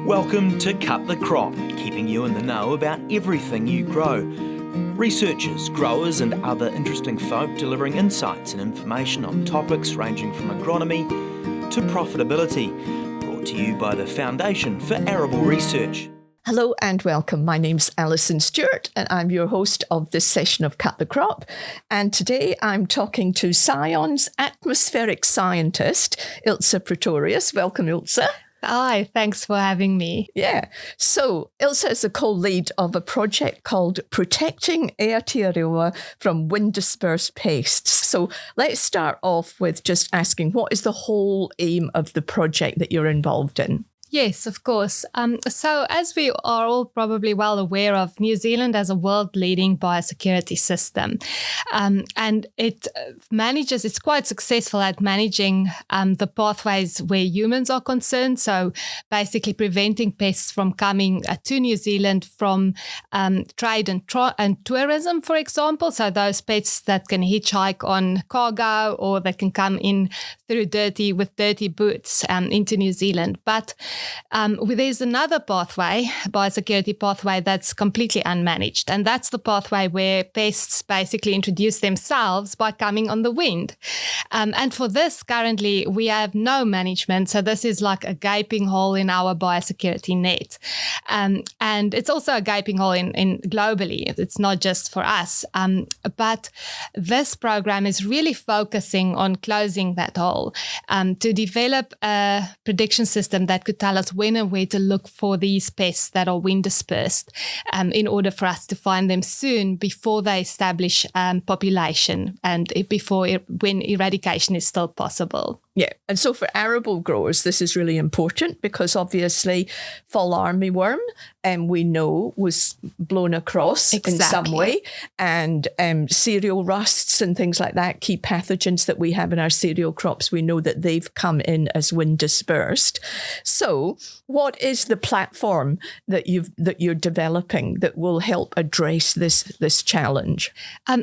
Welcome to Cut the Crop, keeping you in the know about everything you grow. Researchers, growers and other interesting folk delivering insights and information on topics ranging from agronomy to profitability. Brought to you by the Foundation for Arable Research. Hello and welcome. My name's Alison Stewart and I'm your host of this session of Cut the Crop. And today I'm talking to Scion's atmospheric scientist, Ilze Pretorius. Welcome, Ilze. Hi, thanks for having me. Yeah. So Ilze is the co-lead of a project called Protecting Aerobiologial from Wind-Dispersed Pests. So let's start off with just asking, what is the whole aim of the project that you're involved in? Yes, of course. So as we are all probably well aware of, New Zealand has a world-leading biosecurity system. And it's quite successful at managing the pathways where humans are concerned. So basically preventing pests from coming to New Zealand from trade and tourism, for example. So those pests that can hitchhike on cargo or that can come in through dirty boots into New Zealand. But there's another biosecurity pathway that's completely unmanaged. And that's the pathway where pests basically introduce themselves by coming on the wind. And for this, currently, we have no management. So this is like a gaping hole in our biosecurity net. And it's also a gaping hole in globally. It's not just for us. But this program is really focusing on closing that hole to develop a prediction system that could tell us when and where to look for these pests that are wind dispersed in order for us to find them soon before they establish population and when eradication is still possible. Yeah, and so for arable growers, this is really important because obviously fall armyworm, we know was blown across in some way, and cereal rusts and things like that, key pathogens that we have in our cereal crops, we know that they've come in as wind dispersed. So what is the platform that you're developing that will help address this challenge?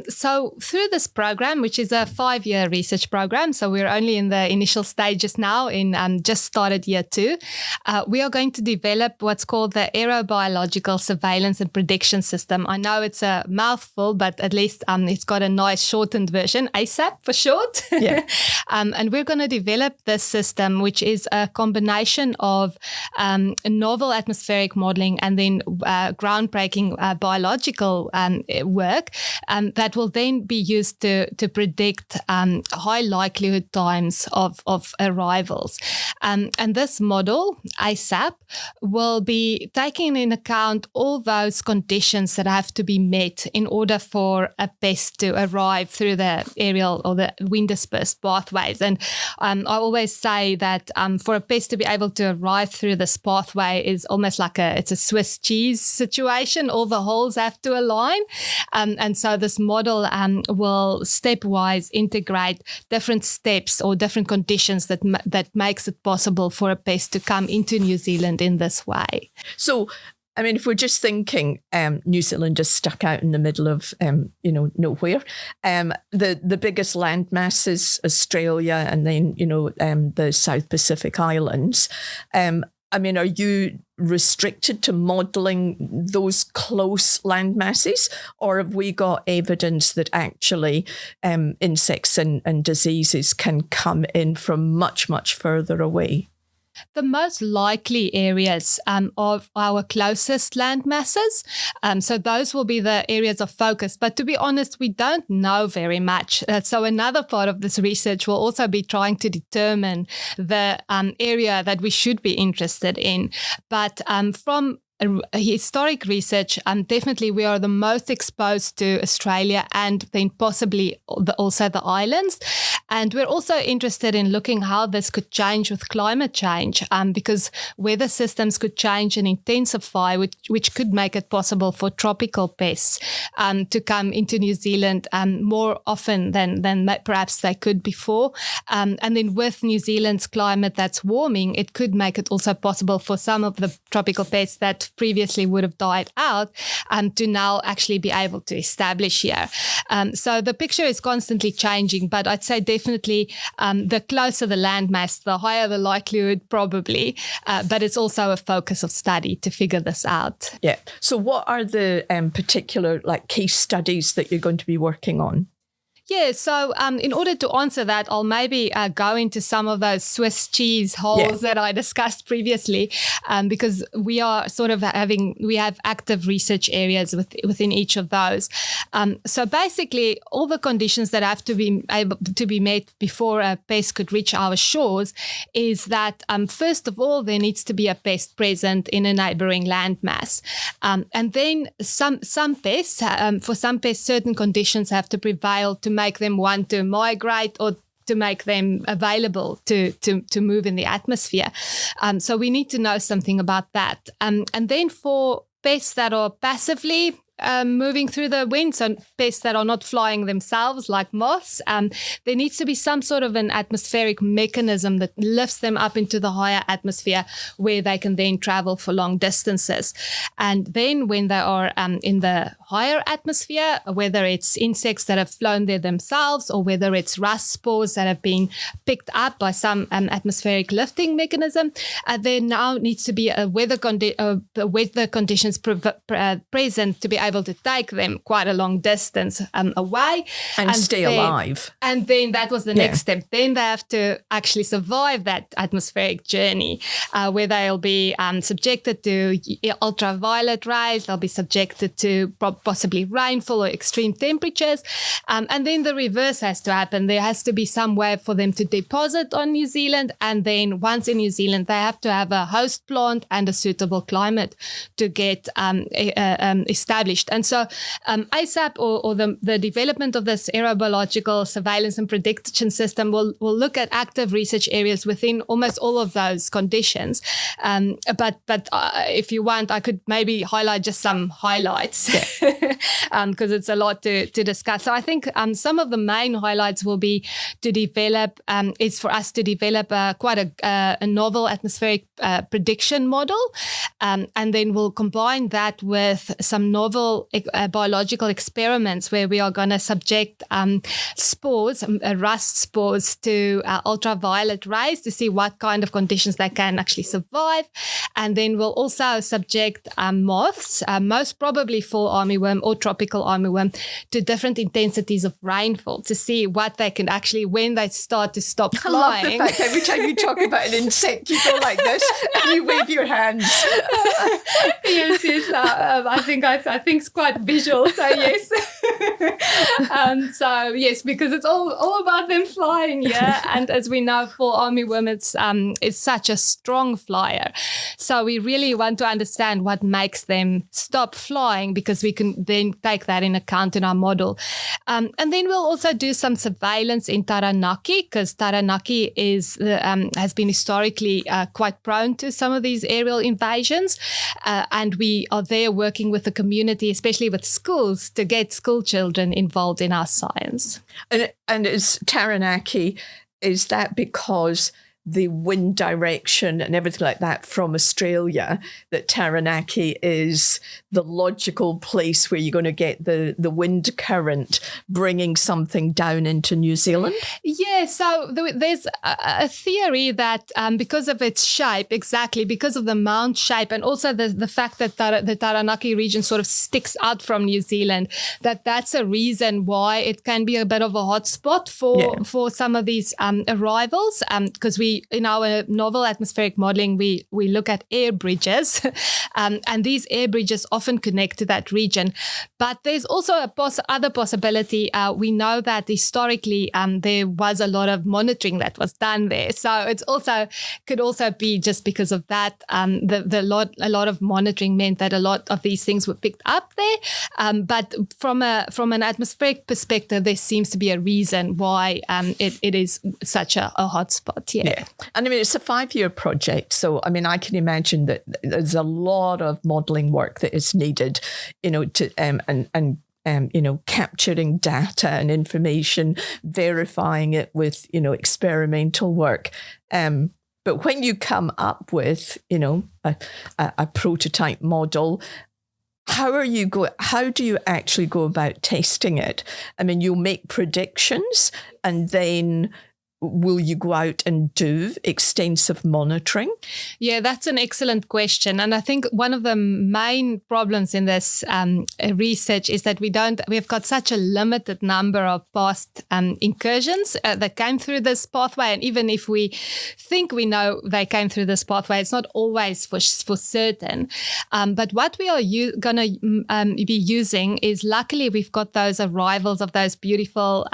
So through this program, which is a 5-year research program, so we're only in the initial stages now, just started year 2, we are going to develop what's called the Aerobiological Surveillance and Prediction System. I know it's a mouthful, but at least it's got a nice shortened version, ASAP for short. Yeah. And we're going to develop this system, which is a combination of novel atmospheric modeling and then groundbreaking biological work that will then be used to predict high likelihood times of arrivals. And this model, ASAP, will be taking in account all those conditions that have to be met in order for a pest to arrive through the aerial or the wind dispersed pathways. And I always say that for a pest to be able to arrive through this pathway is almost like it's a Swiss cheese situation. All the holes have to align. And so this model will stepwise integrate different steps or different conditions that makes it possible for a pest to come into New Zealand in this way. So, I mean, if we're just thinking New Zealand is stuck out in the middle of, nowhere, the biggest land mass is Australia and then, the South Pacific Islands. Are you restricted to modelling those close land masses, or have we got evidence that actually insects and diseases can come in from much, much further away? The most likely areas of our closest land masses. So those will be the areas of focus. But to be honest, we don't know very much. So another part of this research will also be trying to determine the area that we should be interested in. But from historic research, definitely we are the most exposed to Australia and then possibly also the islands. And we're also interested in looking how this could change with climate change, because weather systems could change and intensify, which could make it possible for tropical pests to come into New Zealand more often than perhaps they could before. And then with New Zealand's climate that's warming, it could make it also possible for some of the tropical pests that previously would have died out to now actually be able to establish here. So the picture is constantly changing, but I'd say definitely the closer the landmass, the higher the likelihood probably, but it's also a focus of study to figure this out. Yeah. So what are the particular case studies that you're going to be working on? Yeah, so in order to answer that, I'll maybe go into some of those Swiss cheese holes that I discussed previously, because we are sort of we have active research areas within each of those. So basically, all the conditions that have to be able to be met before a pest could reach our shores is that, first of all, there needs to be a pest present in a neighboring landmass. And then some pests, for some pests, certain conditions have to prevail to make them want to migrate or to make them available to move in the atmosphere. So we need to know something about that. And then for pests that are passively moving through the wind, so pests that are not flying themselves like moths, there needs to be some sort of an atmospheric mechanism that lifts them up into the higher atmosphere where they can then travel for long distances. And then when they are in the higher atmosphere, whether it's insects that have flown there themselves or whether it's rust spores that have been picked up by some atmospheric lifting mechanism, there now needs to be a weather conditions present to be able to take them quite a long distance away and stay alive. And then that was the next step. Then they have to actually survive that atmospheric journey, where they'll be subjected to ultraviolet rays, they'll be subjected to possibly rainfall or extreme temperatures. And then the reverse has to happen. There has to be some way for them to deposit on New Zealand. And then once in New Zealand, they have to have a host plant and a suitable climate to get established. And so ASAP or the development of this aerobiological surveillance and prediction system will look at active research areas within almost all of those conditions. But if you want, I could maybe highlight just some highlights because it's a lot to discuss. So I think some of the main highlights will be to develop, is for us to develop quite a novel atmospheric prediction model. And then we'll combine that with some novel biological experiments where we are going to subject spores, rust spores, to ultraviolet rays to see what kind of conditions they can actually survive. And then we'll also subject moths, most probably fall armyworm or tropical armyworm, to different intensities of rainfall to see what they can actually, when they start to stop flying. I love the fact every time you talk about an insect, you go like this and you wave your hands. Yes. I think it's quite visual. So yes. So yes, because it's all about them flying. Yeah, and as we know, fall armyworm, it's such a strong flyer. So we really want to understand what makes them stop flying, because we can then take that in account in our model. And then we'll also do some surveillance in Taranaki, because Taranaki has been historically quite prone to some of these aerial invasions. And we are there working with the community, especially with schools, to get school children involved in our science. And is Taranaki, is that because the wind direction and everything like that from Australia, that Taranaki is the logical place where you're going to get the wind current bringing something down into New Zealand? Yeah, so there's a theory that because of its shape, exactly, because of the mound shape, and also the fact that the Taranaki region sort of sticks out from New Zealand, that's a reason why it can be a bit of a hotspot for some of these arrivals, because in our novel atmospheric modeling, we look at air bridges, and these air bridges often connect to that region. But there's also other possibility. We know that historically there was a lot of monitoring that was done there, so it's could also be just because of that. A lot of monitoring meant that a lot of these things were picked up there. But from an atmospheric perspective, there seems to be a reason why it is such a hotspot. Yeah. And I mean, it's a 5-year project. So, I mean, I can imagine that there's a lot of modelling work that is needed, to capturing data and information, verifying it with, experimental work. But when you come up with, a prototype model, how do you actually go about testing it? I mean, you'll make predictions, and then will you go out and do extensive monitoring? Yeah, that's an excellent question. And I think one of the main problems in this research is that we've got such a limited number of past incursions that came through this pathway. And even if we think we know they came through this pathway, it's not always for certain. But what we are going to be using is, luckily, we've got those arrivals of those beautiful,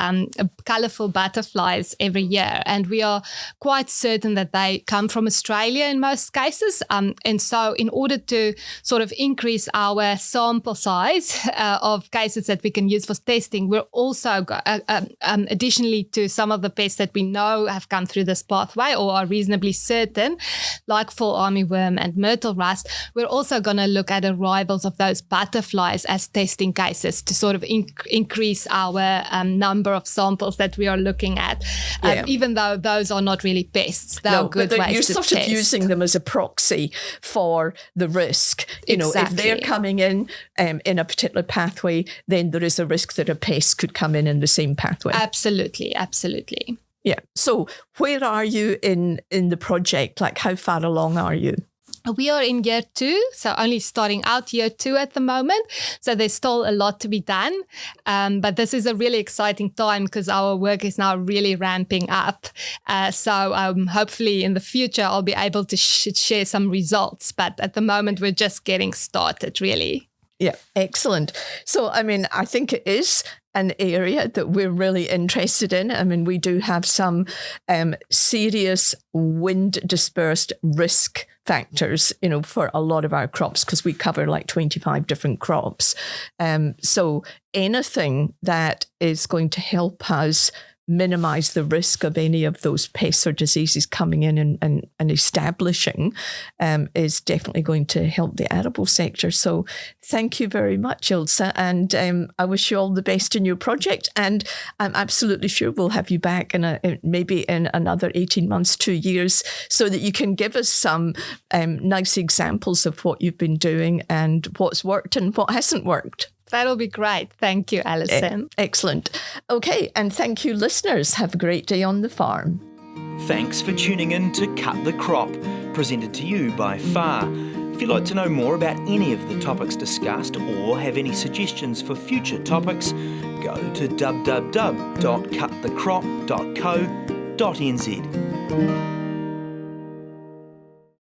colorful butterflies every year. And we are quite certain that they come from Australia in most cases. And so in order to sort of increase our sample size of cases that we can use for testing, we're also, additionally to some of the pests that we know have come through this pathway or are reasonably certain, like fall armyworm and myrtle rust, we're also going to look at arrivals of those butterflies as testing cases to sort of increase our number of samples that we are looking at. Even though those are not really pests, they're good ways to test. You're sort of using them as a proxy for the risk. Exactly. If they're coming in a particular pathway, then there is a risk that a pest could come in the same pathway. Absolutely. Yeah. So where are you in the project? Like, how far along are you? We are in year 2, so only starting out year 2 at the moment. So there's still a lot to be done. But this is a really exciting time because our work is now really ramping up. So hopefully in the future, I'll be able to share some results. But at the moment, we're just getting started, really. Yeah, excellent. So, I mean, I think it is an area that we're really interested in. I mean, we do have some serious wind-dispersed risk factors, for a lot of our crops because we cover like 25 different crops. So anything that is going to help us minimize the risk of any of those pests or diseases coming in and establishing is definitely going to help the arable sector. So thank you very much, Ilze, and I wish you all the best in your project. And I'm absolutely sure we'll have you back maybe in another 18 months, 2 years, so that you can give us some nice examples of what you've been doing and what's worked and what hasn't worked. That'll be great. Thank you, Alison. Excellent. Okay, and thank you, listeners. Have a great day on the farm. Thanks for tuning in to Cut the Crop, presented to you by FAR. If you'd like to know more about any of the topics discussed or have any suggestions for future topics, go to www.cutthecrop.co.nz.